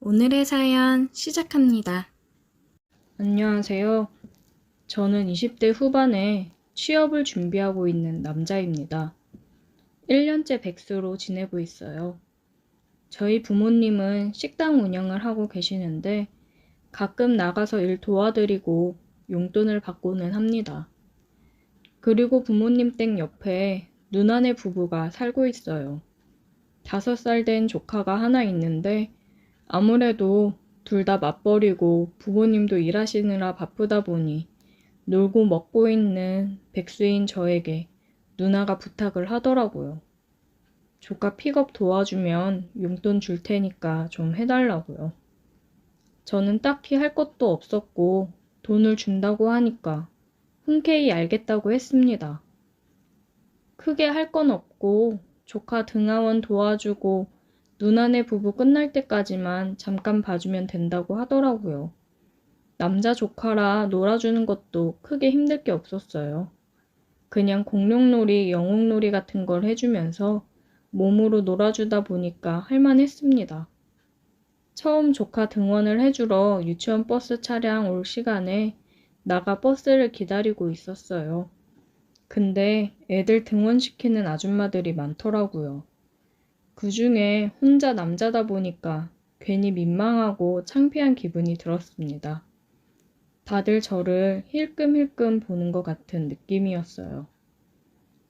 오늘의 사연 시작합니다. 안녕하세요. 저는 20대 후반에 취업을 준비하고 있는 남자입니다. 1년째 백수로 지내고 있어요. 저희 부모님은 식당 운영을 하고 계시는데 가끔 나가서 일 도와드리고 용돈을 받고는 합니다. 그리고 부모님 댁 옆에 누나네 부부가 살고 있어요. 5살 된 조카가 하나 있는데 아무래도 둘 다 맞벌이고 부모님도 일하시느라 바쁘다 보니 놀고 먹고 있는 백수인 저에게 누나가 부탁을 하더라고요. 조카 픽업 도와주면 용돈 줄 테니까 좀 해달라고요. 저는 딱히 할 것도 없었고 돈을 준다고 하니까 흔쾌히 알겠다고 했습니다. 크게 할 건 없고 조카 등하원 도와주고 누나네 부부 끝날 때까지만 잠깐 봐주면 된다고 하더라고요. 남자 조카라 놀아주는 것도 크게 힘들 게 없었어요. 그냥 공룡놀이, 영웅놀이 같은 걸 해주면서 몸으로 놀아주다 보니까 할만했습니다. 처음 조카 등원을 해주러 유치원 버스 차량 올 시간에 나가 버스를 기다리고 있었어요. 근데 애들 등원시키는 아줌마들이 많더라고요. 그 중에 혼자 남자다 보니까 괜히 민망하고 창피한 기분이 들었습니다. 다들 저를 힐끔힐끔 보는 것 같은 느낌이었어요.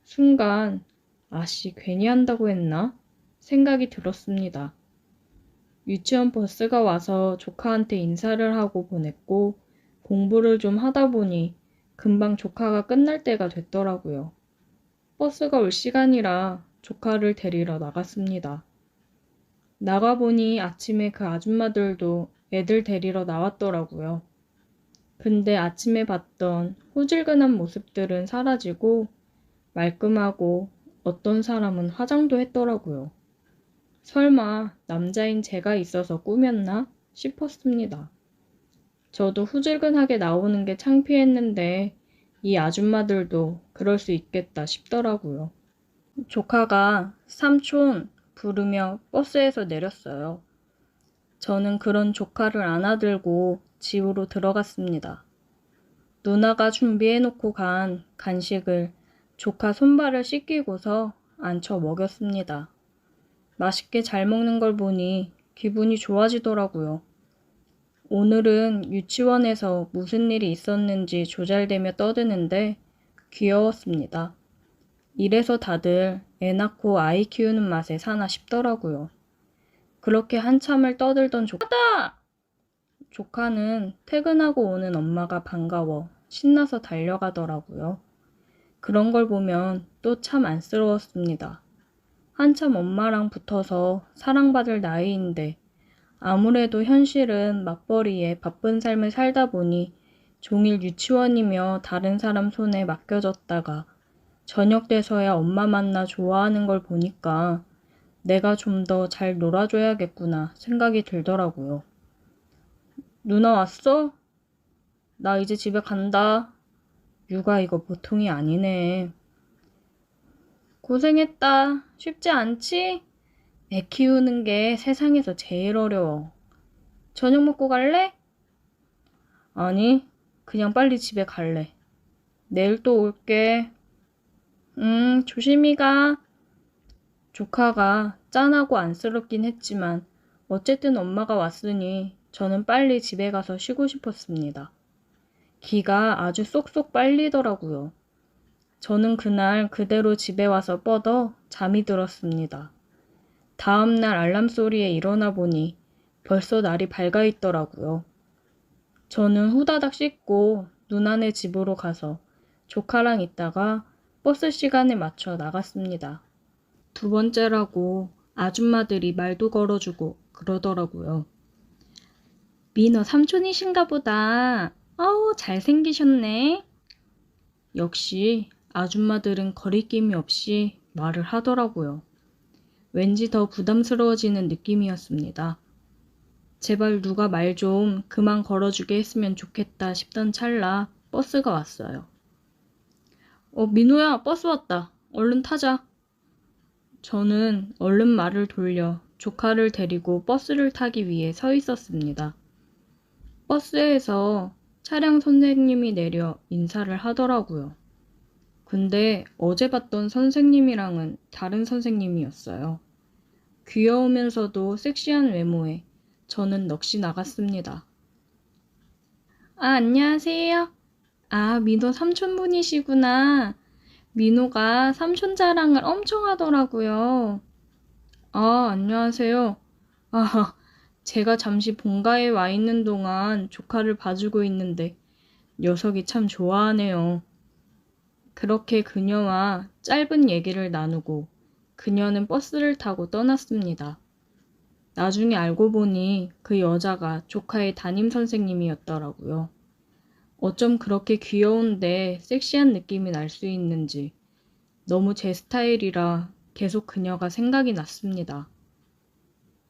순간, 아씨, 괜히 한다고 했나? 생각이 들었습니다. 유치원 버스가 와서 조카한테 인사를 하고 보냈고, 공부를 좀 하다 보니 금방 조카가 끝날 때가 됐더라고요. 버스가 올 시간이라 조카를 데리러 나갔습니다. 나가보니 아침에 그 아줌마들도 애들 데리러 나왔더라고요. 근데 아침에 봤던 후질근한 모습들은 사라지고 말끔하고 어떤 사람은 화장도 했더라고요. 설마 남자인 제가 있어서 꾸몄나 싶었습니다. 저도 후질근하게 나오는 게 창피했는데 이 아줌마들도 그럴 수 있겠다 싶더라고요. 조카가 삼촌 부르며 버스에서 내렸어요. 저는 그런 조카를 안아들고 집으로 들어갔습니다. 누나가 준비해놓고 간 간식을 조카 손발을 씻기고서 앉혀 먹였습니다. 맛있게 잘 먹는 걸 보니 기분이 좋아지더라고요. 오늘은 유치원에서 무슨 일이 있었는지 조잘대며 떠드는데 귀여웠습니다. 이래서 다들 애 낳고 아이 키우는 맛에 사나 싶더라고요. 그렇게 한참을 떠들던 조카는 퇴근하고 오는 엄마가 반가워 신나서 달려가더라고요. 그런 걸 보면 또 참 안쓰러웠습니다. 한참 엄마랑 붙어서 사랑받을 나이인데 아무래도 현실은 맞벌이에 바쁜 삶을 살다 보니 종일 유치원이며 다른 사람 손에 맡겨졌다가 저녁 돼서야 엄마 만나 좋아하는 걸 보니까 내가 좀 더 잘 놀아줘야겠구나 생각이 들더라고요. 누나 왔어? 나 이제 집에 간다. 육아 이거 보통이 아니네. 고생했다. 쉽지 않지? 애 키우는 게 세상에서 제일 어려워. 저녁 먹고 갈래? 아니, 그냥 빨리 집에 갈래. 내일 또 올게. 조심히 가. 조카가 짠하고 안쓰럽긴 했지만 어쨌든 엄마가 왔으니 저는 빨리 집에 가서 쉬고 싶었습니다. 기가 아주 쏙쏙 빨리더라고요. 저는 그날 그대로 집에 와서 뻗어 잠이 들었습니다. 다음날 알람 소리에 일어나 보니 벌써 날이 밝아 있더라고요. 저는 후다닥 씻고 누나네 집으로 가서 조카랑 있다가 버스 시간에 맞춰 나갔습니다. 두 번째라고 아줌마들이 말도 걸어주고 그러더라고요. 민호 삼촌이신가 보다. 어우, 잘생기셨네. 역시 아줌마들은 거리낌이 없이 말을 하더라고요. 왠지 더 부담스러워지는 느낌이었습니다. 제발 누가 말 좀 그만 걸어주게 했으면 좋겠다 싶던 찰나 버스가 왔어요. 민호야, 버스 왔다. 얼른 타자. 저는 얼른 말을 돌려 조카를 데리고 버스를 타기 위해 서 있었습니다. 버스에서 차량 선생님이 내려 인사를 하더라고요. 근데 어제 봤던 선생님이랑은 다른 선생님이었어요. 귀여우면서도 섹시한 외모에 저는 넋이 나갔습니다. 안녕하세요. 민호 삼촌분이시구나. 민호가 삼촌 자랑을 엄청 하더라고요. 안녕하세요. 제가 잠시 본가에 와 있는 동안 조카를 봐주고 있는데 녀석이 참 좋아하네요. 그렇게 그녀와 짧은 얘기를 나누고 그녀는 버스를 타고 떠났습니다. 나중에 알고 보니 그 여자가 조카의 담임 선생님이었더라고요. 어쩜 그렇게 귀여운데 섹시한 느낌이 날 수 있는지 너무 제 스타일이라 계속 그녀가 생각이 났습니다.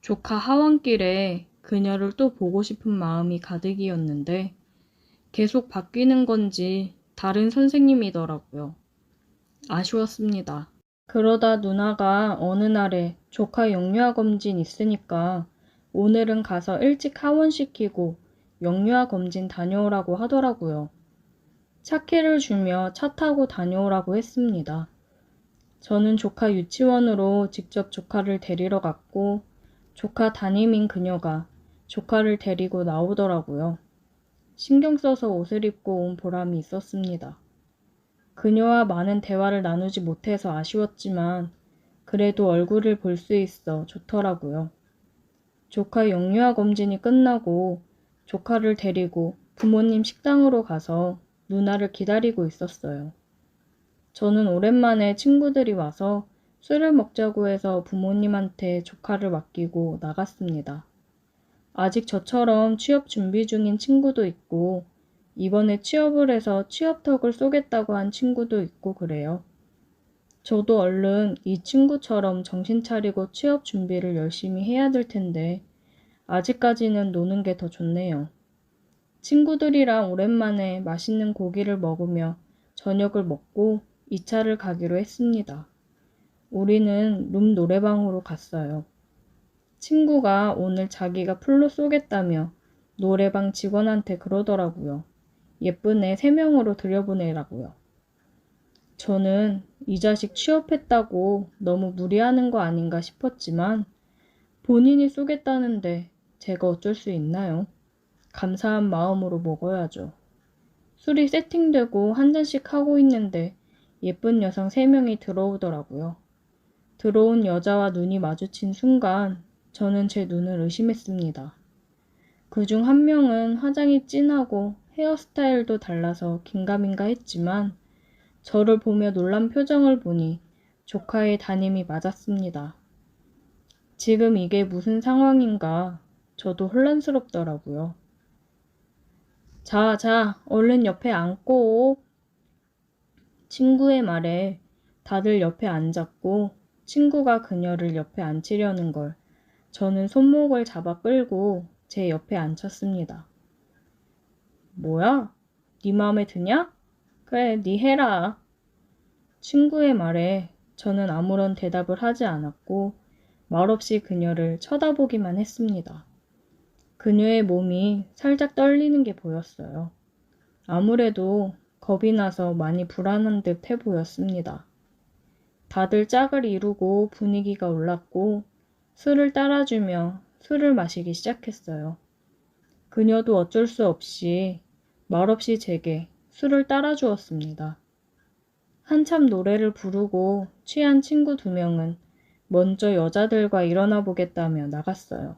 조카 하원길에 그녀를 또 보고 싶은 마음이 가득이었는데 계속 바뀌는 건지 다른 선생님이더라고요. 아쉬웠습니다. 그러다 누나가 어느 날에 조카 영유아 검진 있으니까 오늘은 가서 일찍 하원시키고 영유아 검진 다녀오라고 하더라고요. 차키를 주며 차 타고 다녀오라고 했습니다. 저는 조카 유치원으로 직접 조카를 데리러 갔고 조카 담임인 그녀가 조카를 데리고 나오더라고요. 신경 써서 옷을 입고 온 보람이 있었습니다. 그녀와 많은 대화를 나누지 못해서 아쉬웠지만 그래도 얼굴을 볼 수 있어 좋더라고요. 조카 영유아 검진이 끝나고 조카를 데리고 부모님 식당으로 가서 누나를 기다리고 있었어요. 저는 오랜만에 친구들이 와서 술을 먹자고 해서 부모님한테 조카를 맡기고 나갔습니다. 아직 저처럼 취업 준비 중인 친구도 있고 이번에 취업을 해서 취업턱을 쏘겠다고 한 친구도 있고 그래요. 저도 얼른 이 친구처럼 정신 차리고 취업 준비를 열심히 해야 될 텐데 아직까지는 노는 게 더 좋네요. 친구들이랑 오랜만에 맛있는 고기를 먹으며 저녁을 먹고 2차를 가기로 했습니다. 우리는 룸 노래방으로 갔어요. 친구가 오늘 자기가 풀로 쏘겠다며 노래방 직원한테 그러더라고요. 예쁜 애 3명으로 들여보내라고요. 저는 이 자식 취업했다고 너무 무리하는 거 아닌가 싶었지만 본인이 쏘겠다는데 제가 어쩔 수 있나요? 감사한 마음으로 먹어야죠. 술이 세팅되고 한 잔씩 하고 있는데 예쁜 여성 3명이 들어오더라고요. 들어온 여자와 눈이 마주친 순간 저는 제 눈을 의심했습니다. 그중 한 명은 화장이 진하고 헤어스타일도 달라서 긴가민가 했지만 저를 보며 놀란 표정을 보니 조카의 담임이 맞았습니다. 지금 이게 무슨 상황인가 저도 혼란스럽더라고요. 자, 얼른 옆에 앉고. 친구의 말에 다들 옆에 앉았고 친구가 그녀를 옆에 앉히려는 걸 저는 손목을 잡아 끌고 제 옆에 앉혔습니다. 뭐야? 네 마음에 드냐? 그래, 네 해라. 친구의 말에 저는 아무런 대답을 하지 않았고 말없이 그녀를 쳐다보기만 했습니다. 그녀의 몸이 살짝 떨리는 게 보였어요. 아무래도 겁이 나서 많이 불안한 듯 해 보였습니다. 다들 짝을 이루고 분위기가 올랐고 술을 따라주며 술을 마시기 시작했어요. 그녀도 어쩔 수 없이 말없이 제게 술을 따라주었습니다. 한참 노래를 부르고 취한 친구 2명은 먼저 여자들과 일어나 보겠다며 나갔어요.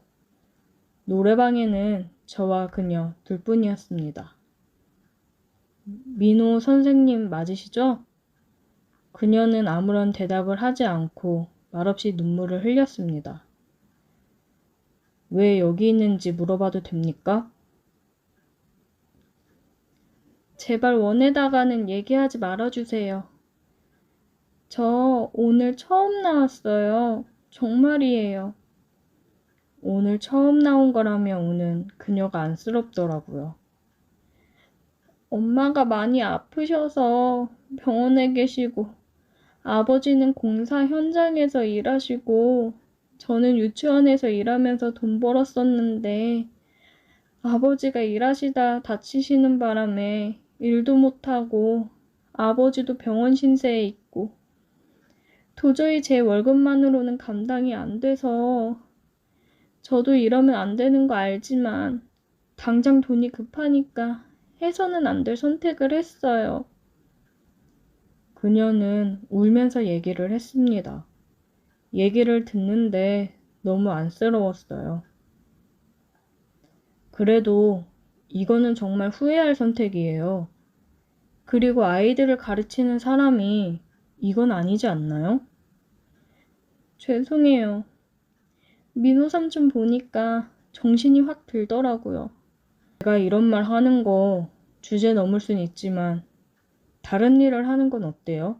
노래방에는 저와 그녀 둘뿐이었습니다. 민호 선생님 맞으시죠? 그녀는 아무런 대답을 하지 않고 말없이 눈물을 흘렸습니다. 왜 여기 있는지 물어봐도 됩니까? 제발 원에다가는 얘기하지 말아주세요. 저 오늘 처음 나왔어요. 정말이에요. 오늘 처음 나온 거라며 우는 그녀가 안쓰럽더라고요. 엄마가 많이 아프셔서 병원에 계시고 아버지는 공사 현장에서 일하시고 저는 유치원에서 일하면서 돈 벌었었는데 아버지가 일하시다 다치시는 바람에 일도 못하고 아버지도 병원 신세에 있고 도저히 제 월급만으로는 감당이 안 돼서 저도 이러면 안 되는 거 알지만 당장 돈이 급하니까 해서는 안 될 선택을 했어요. 그녀는 울면서 얘기를 했습니다. 얘기를 듣는데 너무 안쓰러웠어요. 그래도 이거는 정말 후회할 선택이에요. 그리고 아이들을 가르치는 사람이 이건 아니지 않나요? 죄송해요. 민호 삼촌 보니까 정신이 확 들더라고요. 제가 이런 말 하는 거 주제 넘을 순 있지만 다른 일을 하는 건 어때요?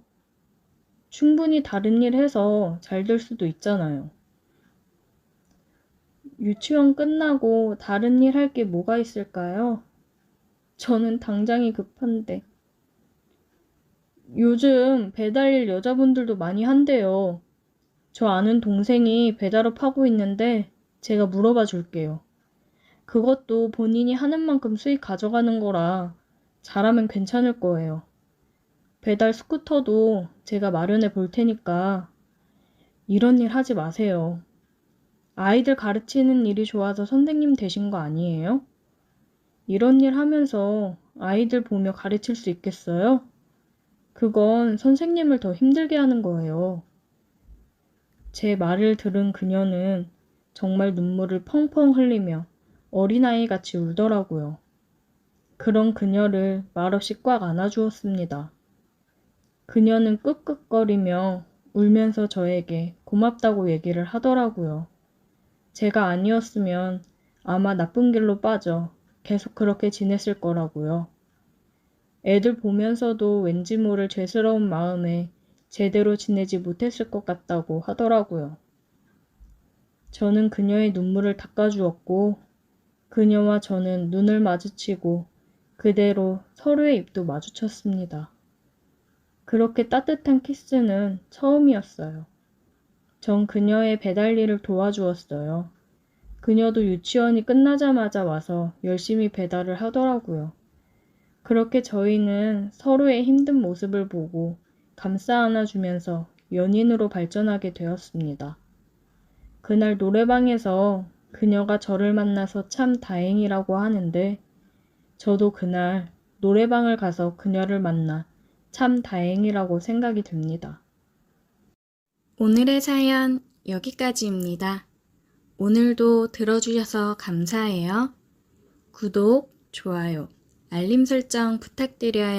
충분히 다른 일 해서 잘 될 수도 있잖아요. 유치원 끝나고 다른 일 할 게 뭐가 있을까요? 저는 당장이 급한데. 요즘 배달일 여자분들도 많이 한대요. 저 아는 동생이 배달업 하고 있는데 제가 물어봐 줄게요. 그것도 본인이 하는 만큼 수익 가져가는 거라 잘하면 괜찮을 거예요. 배달 스쿠터도 제가 마련해 볼 테니까 이런 일 하지 마세요. 아이들 가르치는 일이 좋아서 선생님 되신 거 아니에요? 이런 일 하면서 아이들 보며 가르칠 수 있겠어요? 그건 선생님을 더 힘들게 하는 거예요. 제 말을 들은 그녀는 정말 눈물을 펑펑 흘리며 어린아이 같이 울더라고요. 그런 그녀를 말없이 꽉 안아주었습니다. 그녀는 끄끄거리며 울면서 저에게 고맙다고 얘기를 하더라고요. 제가 아니었으면 아마 나쁜 길로 빠져 계속 그렇게 지냈을 거라고요. 애들 보면서도 왠지 모를 죄스러운 마음에 제대로 지내지 못했을 것 같다고 하더라고요. 저는 그녀의 눈물을 닦아주었고 그녀와 저는 눈을 마주치고 그대로 서로의 입도 마주쳤습니다. 그렇게 따뜻한 키스는 처음이었어요. 전 그녀의 배달 일을 도와주었어요. 그녀도 유치원이 끝나자마자 와서 열심히 배달을 하더라고요. 그렇게 저희는 서로의 힘든 모습을 보고 감싸 안아주면서 연인으로 발전하게 되었습니다. 그날 노래방에서 그녀가 저를 만나서 참 다행이라고 하는데 저도 그날 노래방을 가서 그녀를 만나 참 다행이라고 생각이 듭니다. 오늘의 사연 여기까지입니다. 오늘도 들어주셔서 감사해요. 구독, 좋아요, 알림 설정 부탁드려요.